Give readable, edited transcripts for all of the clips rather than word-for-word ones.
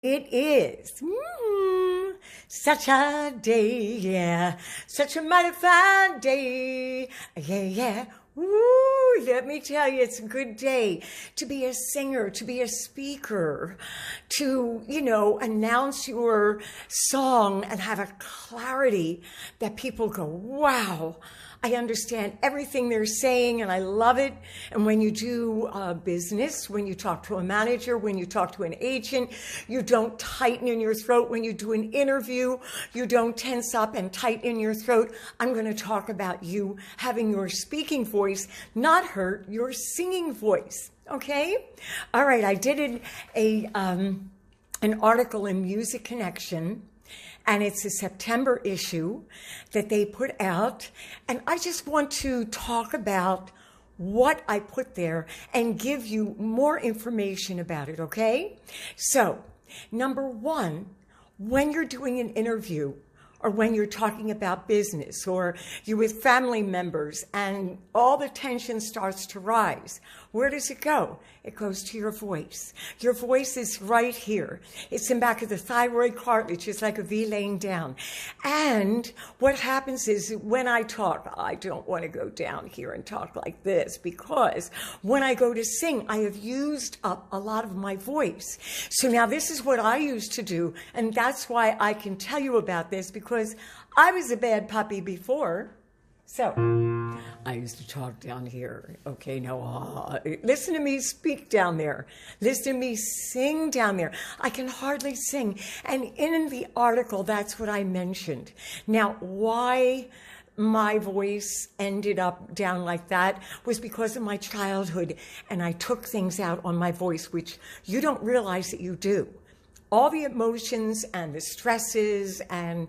It is such a day, yeah, such a mighty fine day, yeah, yeah. Ooh, let me tell you, it's a good day to be a singer, to be a speaker, to, announce your song and have a clarity that people go, wow, I understand everything they're saying and I love it. And when you do business, when you talk to a manager, when you talk to an agent, you don't tighten in your throat. When you do an interview, you don't tense up and tighten in your throat. I'm going to talk about you having your speaking voice not hurt your singing voice. Okay? All right, I did an article in Music Connection, and it's a September issue that they put out. And I just want to talk about what I put there and give you more information about it, okay? So, number one, when you're doing an interview or when you're talking about business or you're with family members and all the tension starts to rise, where does it go? It goes to your voice. Your voice is right here. It's in back of the thyroid cartilage. It's like a V laying down. And what happens is when I talk, I don't want to go down here and talk like this, because when I go to sing, I have used up a lot of my voice. So now this is what I used to do, and that's why I can tell you about this, because I was a bad puppy before. So I used to talk down here. Okay, now listen to me speak down there. Listen to me sing down there. I can hardly sing. And in the article, that's what I mentioned. Now, why my voice ended up down like that was because of my childhood. And I took things out on my voice, which you don't realize that you do. All the emotions and the stresses and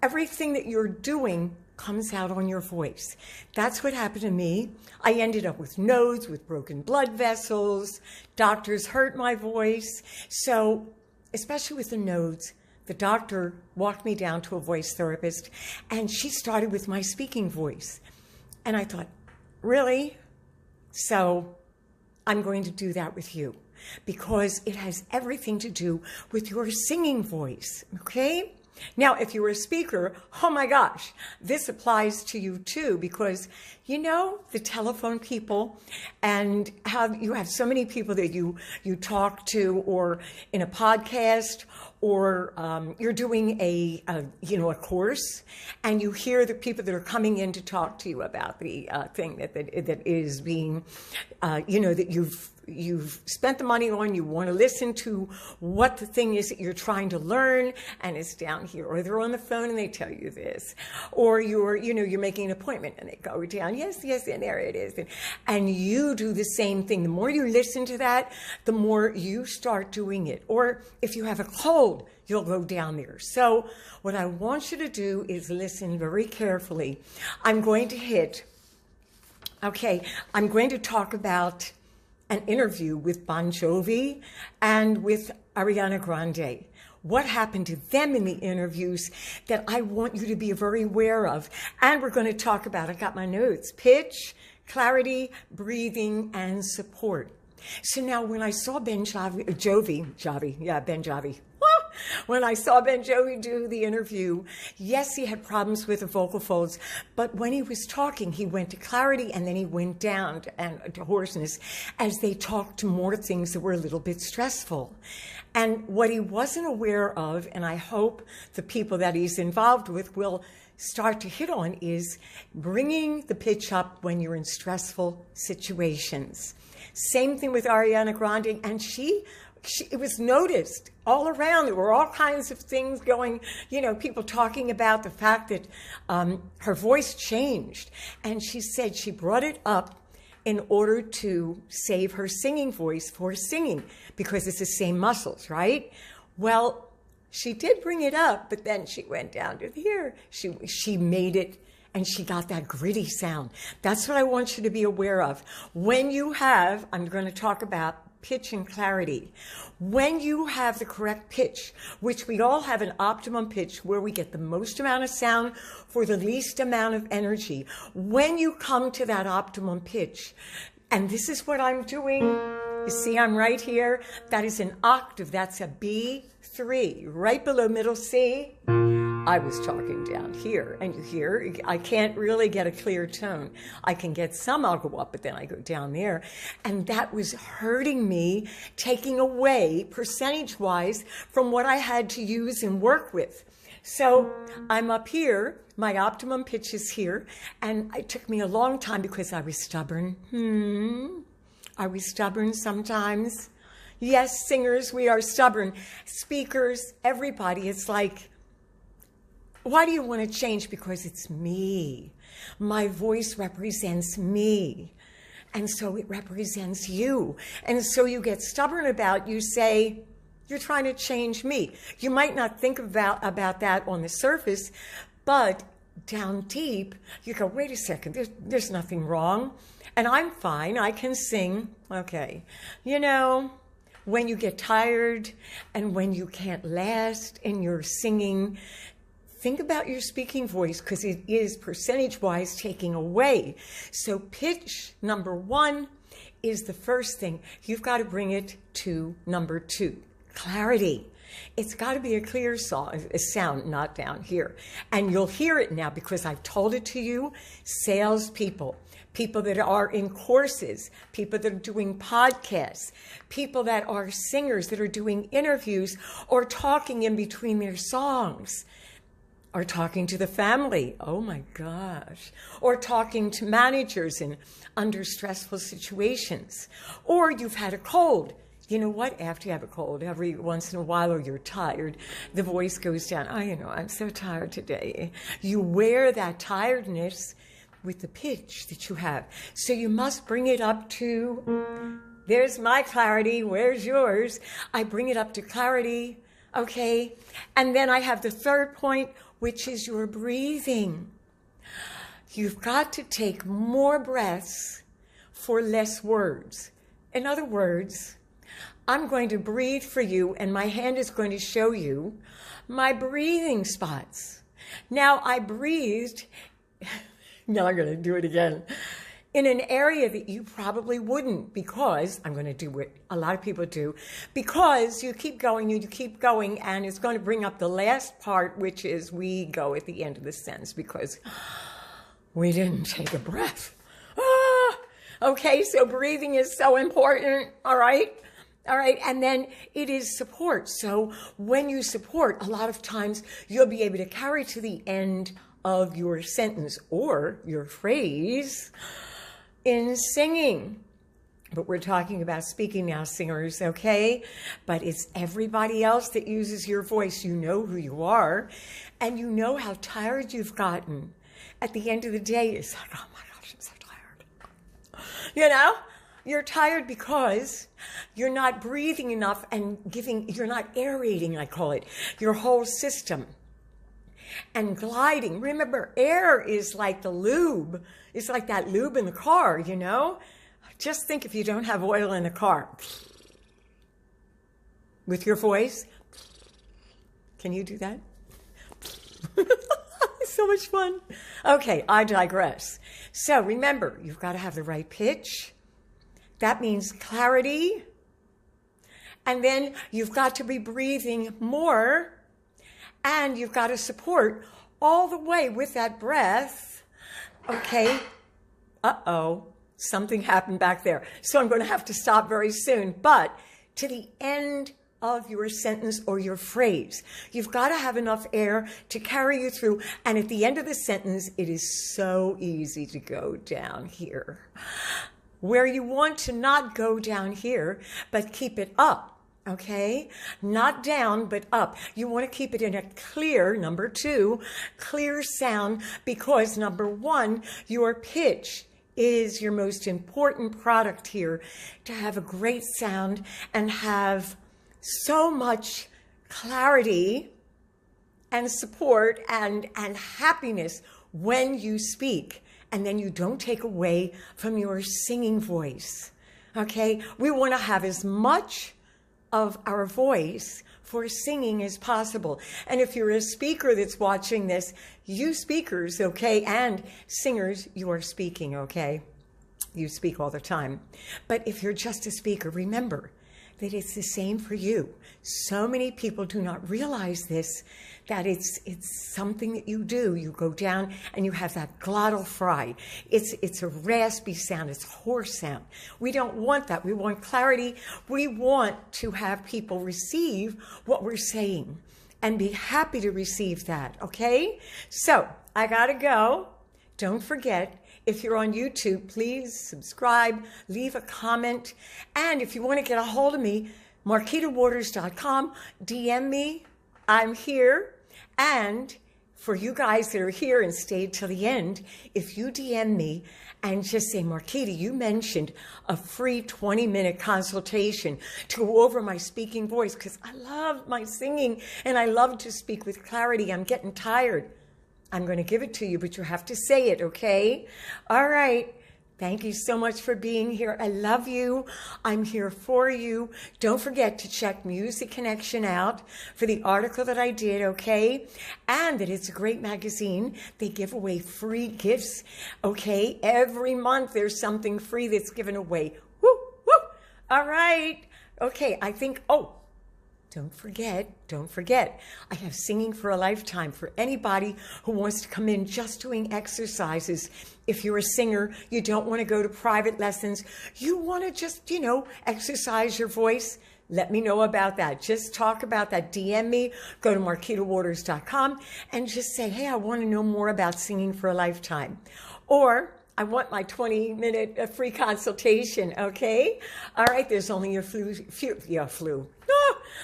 everything that you're doing comes out on your voice. That's what happened to me. I ended up with nodes, with broken blood vessels. Doctors hurt my voice. So, especially with the nodes, the doctor walked me down to a voice therapist, and she started with my speaking voice. And I thought, really? So, I'm going to do that with you, because it has everything to do with your singing voice, okay? Now, if you're a speaker, oh my gosh, this applies to you too, because the telephone people, and how you have so many people that you talk to, or in a podcast, or you're doing a course, and you hear the people that are coming in to talk to you about the thing that is being, that you've spent the money on. You want to listen to what the thing is that you're trying to learn, and it's down here. Or they're on the phone and they tell you this. Or you're making an appointment and they go down, yes, and there it is. And you do the same thing. The more you listen to that, the more you start doing it. Or if you have a cold, you'll go down there. So what I want you to do is listen very carefully. I'm going to talk about an interview with Bon Jovi and with Ariana Grande. What happened to them in the interviews that I want you to be very aware of. And we're going to talk about, I got my notes, pitch, clarity, breathing, and support. So now when I saw Ben Jovi, when I saw Ben Jovi do the interview, yes, he had problems with the vocal folds, but when he was talking, he went to clarity and then he went down to hoarseness as they talked to more things that were a little bit stressful. And what he wasn't aware of, and I hope the people that he's involved with will start to hit on, is bringing the pitch up when you're in stressful situations. Same thing with Ariana Grande, and it was noticed all around. There were all kinds of things going, people talking about the fact that her voice changed. And she said she brought it up in order to save her singing voice for singing, because it's the same muscles, right? Well, she did bring it up, but then she went down to here. She made it, and she got that gritty sound. That's what I want you to be aware of. When you have, I'm going to talk about pitch and clarity. When you have the correct pitch, which we all have an optimum pitch where we get the most amount of sound for the least amount of energy. When you come to that optimum pitch, and this is what I'm doing You see, I'm right here. That is an octave. That's a B3, right below middle C. I was talking down here, and you hear, I can't really get a clear tone. I can get some, I'll go up, but then I go down there. And that was hurting me, taking away, percentage-wise, from what I had to use and work with. So I'm up here, my optimum pitch is here, and it took me a long time because I was stubborn. Are we stubborn sometimes? Yes, singers, we are stubborn. Speakers, everybody, it's like, why do you want to change? Because it's me. My voice represents me. And so it represents you. And so you get stubborn about, you say, you're trying to change me. You might not think about that on the surface, but down deep, you go, wait a second, there's nothing wrong. And I'm fine, I can sing. Okay. You know, when you get tired and when you can't last in your singing, think about your speaking voice, because it is percentage-wise taking away. So pitch, number 1, is the first thing. You've got to bring it to number 2, clarity. It's got to be a clear sound, not down here. And you'll hear it now because I've told it to you. Salespeople, people that are in courses, people that are doing podcasts, people that are singers that are doing interviews or talking in between their songs, or talking to the family, oh my gosh, or talking to managers under stressful situations, or you've had a cold. You know what? After you have a cold, every once in a while, or you're tired, the voice goes down. I'm so tired today. You wear that tiredness with the pitch that you have. So you must bring it up to, there's my clarity, where's yours? I bring it up to clarity, okay? And then I have the third point, which is your breathing. You've got to take more breaths for less words. In other words, I'm going to breathe for you, and my hand is going to show you my breathing spots. Now, I breathed, now I'm going to do it again, in an area that you probably wouldn't, because I'm going to do what a lot of people do, because you keep going, and it's going to bring up the last part, which is we go at the end of the sentence because we didn't take a breath. Okay, so breathing is so important, all right? All right, and then it is support. So when you support, a lot of times you'll be able to carry to the end of your sentence or your phrase in singing. But we're talking about speaking now, singers, okay? But it's everybody else that uses your voice. You know who you are, and you know how tired you've gotten. At the end of the day, it's like, oh my gosh, I'm so tired. You know? You're tired because you're not breathing enough and you're not aerating, I call it, your whole system. And gliding. Remember, air is like the lube. It's like that lube in the car, you know? Just think if you don't have oil in the car. With your voice. Can you do that? It's so much fun. Okay, I digress. So remember, you've got to have the right pitch. That means clarity. And then you've got to be breathing more. And you've got to support all the way with that breath. Okay. Uh-oh. Something happened back there. So I'm going to have to stop very soon. But to the end of your sentence or your phrase, you've got to have enough air to carry you through. And at the end of the sentence, it is so easy to go down here, where you want to not go down here, but keep it up, okay? Not down, but up. You want to keep it in a clear, number 2, clear sound, because number 1, your pitch is your most important product here, to have a great sound and have so much clarity and support and happiness when you speak. And then you don't take away from your singing voice, okay? We want to have as much of our voice for singing as possible. And if you're a speaker that's watching this, you speakers, okay, and singers, you are speaking, okay? You speak all the time. But if you're just a speaker, remember that it's the same for you. So many people do not realize this, that it's something that you do. You go down and you have that glottal fry. It's a raspy sound. It's hoarse sound. We don't want that. We want clarity. We want to have people receive what we're saying and be happy to receive that, okay? So I gotta go. Don't forget, if you're on YouTube, please subscribe, leave a comment. And if you want to get a hold of me, MarquitaWaters.com, DM me. I'm here. And for you guys that are here and stayed till the end, if you DM me and just say, Marquita, you mentioned a free 20-minute consultation to go over my speaking voice, because I love my singing and I love to speak with clarity. I'm getting tired. I'm going to give it to you, but you have to say it, okay? All right. Thank you so much for being here. I love you. I'm here for you. Don't forget to check Music Connection out for the article that I did, okay? And that it's a great magazine. They give away free gifts, okay? Every month there's something free that's given away. Woo, woo. All right. Okay, I think, don't forget, I have Singing for a Lifetime for anybody who wants to come in just doing exercises. If you're a singer, you don't want to go to private lessons, you want to just, exercise your voice, let me know about that. Just talk about that. DM me, go to MarquitaWaters.com and just say, hey, I want to know more about Singing for a Lifetime. Or I want my 20-minute free consultation, okay? All right, there's only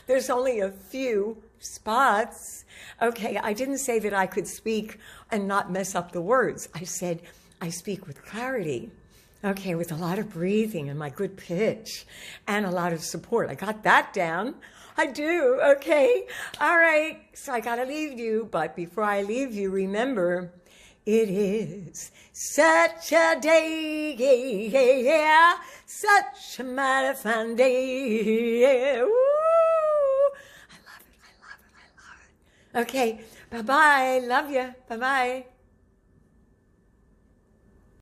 there's only a few spots. Okay, I didn't say that I could speak and not mess up the words. I said I speak with clarity, okay, with a lot of breathing and my good pitch and a lot of support. I got that down. I do, okay? All right, so I got to leave you, but before I leave you, remember, it is such a day, yeah, such a mighty fine day, yeah. Woo! I love it. Okay, bye-bye. Love you. Bye-bye.